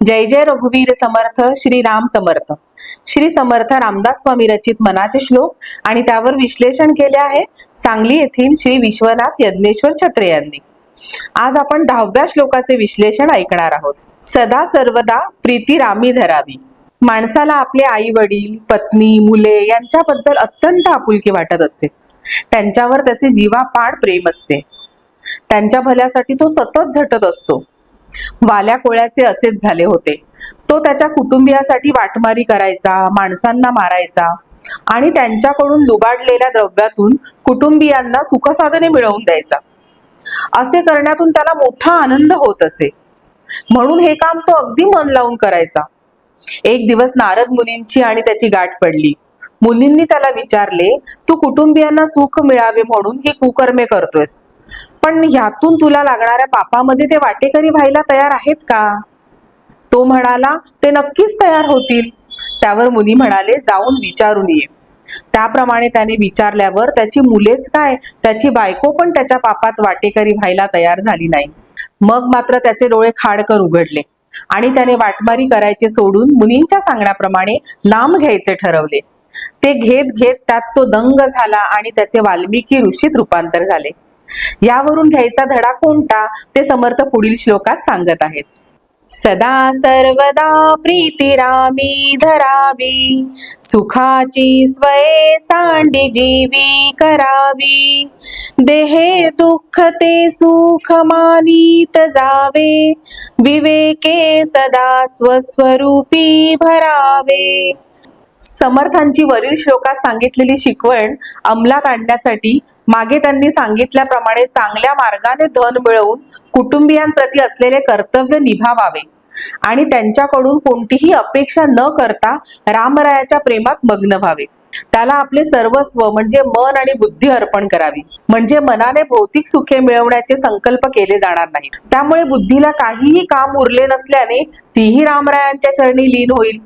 जय जय रघुवीर समर्थ श्री राम समर्थ। श्री समर्थ रामदास स्वामी रचित मनाचे श्लोक आणि त्यावर विश्लेषण केले आहे सांगली येथील श्री विश्वनाथ यज्ञेश्वर छत्रे यांनी। आज आपण 10व्या श्लोकाचे विश्लेषण ऐकणार आहोत। सदा सर्वदा प्रीती रामी धरावी। माणसाला आपले आई वडील, पत्नी, मुले यांच्याबद्दल अत्यंत आपुलकी वाटत असते। त्यांच्यावर त्याचे जीवापाड प्रेम असते। त्यांच्या भल्यासाठी तो सतत झटत असतो। वाल्या कोळ्याचे असेच झाले होते। तो त्याच्या कुटुंबियासाठी वाटमारी करायचा, माणसांना मारायचा आणि त्यांच्याकडून लुबाडलेल्या द्रव्यातून कुटुंबियांना सुखसाधने मिळवून द्यायचा। असे करण्यातून त्याला मोठा आनंद होत असे, म्हणून हे काम तो अगदी मन लावून करायचा। एक दिवस नारद मुनींची आणि त्याची गाठ पडली। मुनींनी त्याला विचारले, तू कुटुंबियांना सुख मिळावे म्हणून ही कुकर्मे करतोयस, पण ह्यातून तुला लागणाऱ्या पापामध्ये ते वाटेकरी व्हायला तयार आहेत का? तो म्हणाला, ते नक्कीच तयार होतील। त्यावर मुनी म्हणाले, जाऊन विचारून ये। त्याप्रमाणे त्याने विचारल्यावर त्याची मुलेच काय, त्याची बायको पण त्याच्या पापात वाटेकरी व्हायला तयार झाली नाही। मग मात्र त्याचे डोळे खाडकर उघडले आणि त्याने वाटमारी करायचे सोडून मुनींच्या सांगण्याप्रमाणे नाम घ्यायचे ठरवले। ते घेत घेत त्यात तो दंग झाला आणि त्याचे वाल्मिकी ऋषीत रूपांतर झाले। यावरून घ्यायचा धडा कोणता ते समर्थ पुढील श्लोकात सांगत आहेत। सदा सर्वदा प्रीती रामी धरावी, सुखाची स्वये सांडी जीवी करावी। देहे दुःख ते सुख मानीत जावे, विवेके सदा स्वस्वरूपी भरावे। समर्थांची वरील श्लोकात सांगितलेली शिकवण अंमलात आणण्यासाठी मागे त्यांनी सांगितल्याप्रमाणे चांगल्या मार्गाने धन मिळवून कुटुंबियांप्रती असलेले कर्तव्य निभावावे आणि त्यांच्याकडून कोणतीही अपेक्षा न करता रामरायाच्या प्रेमात मग्न व्हावे। त्याला आपले सर्वस्व म्हणजे मन आणि बुद्धी अर्पण करावी, म्हणजे मनाने भौतिक सुखे मिळवण्याचे संकल्प केले जाणार नाहीत। त्यामुळे बुद्धीला काहीही काम उरले नसल्याने तीही रामरायांच्या चरणी लीन होईल।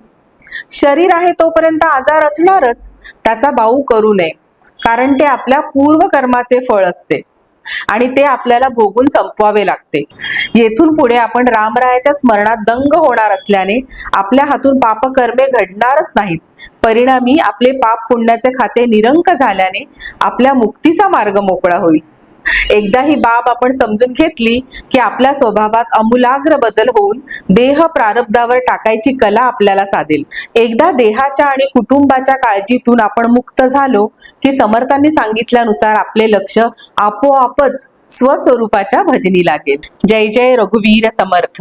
शरीर आहे तोपर्यंत आजार असणारच, त्याचा बाऊ करू नये, कारण ते आपल्या पूर्व कर्माचे फळ असते आणि ते आपल्याला भोगून संपवावे लागते। येथून पुढे आपण रामरायाच्या स्मरणात दंग होणार असल्याने आपल्या हातून पापकर्मे घडणारच नाहीत। परिणामी आपले पाप पुण्याचे खाते निरंक झाल्याने आपल्या मुक्तीचा मार्ग मोकळा होईल। एकदा ही बाब आपण समजून घेतली की आपल्या स्वभावात आमूलाग्र बदल होऊन देह प्रारब्धावर टाकायची कला आपल्याला साधेल। एकदा देहाच्या आणि कुटुंबाच्या काळजीतून आपण मुक्त झालो की समर्थांनी सांगितल्यानुसार आपले लक्ष आपोआपच स्वस्वरूपाच्या भजनी लागेल। जय जय रघुवीर समर्थ।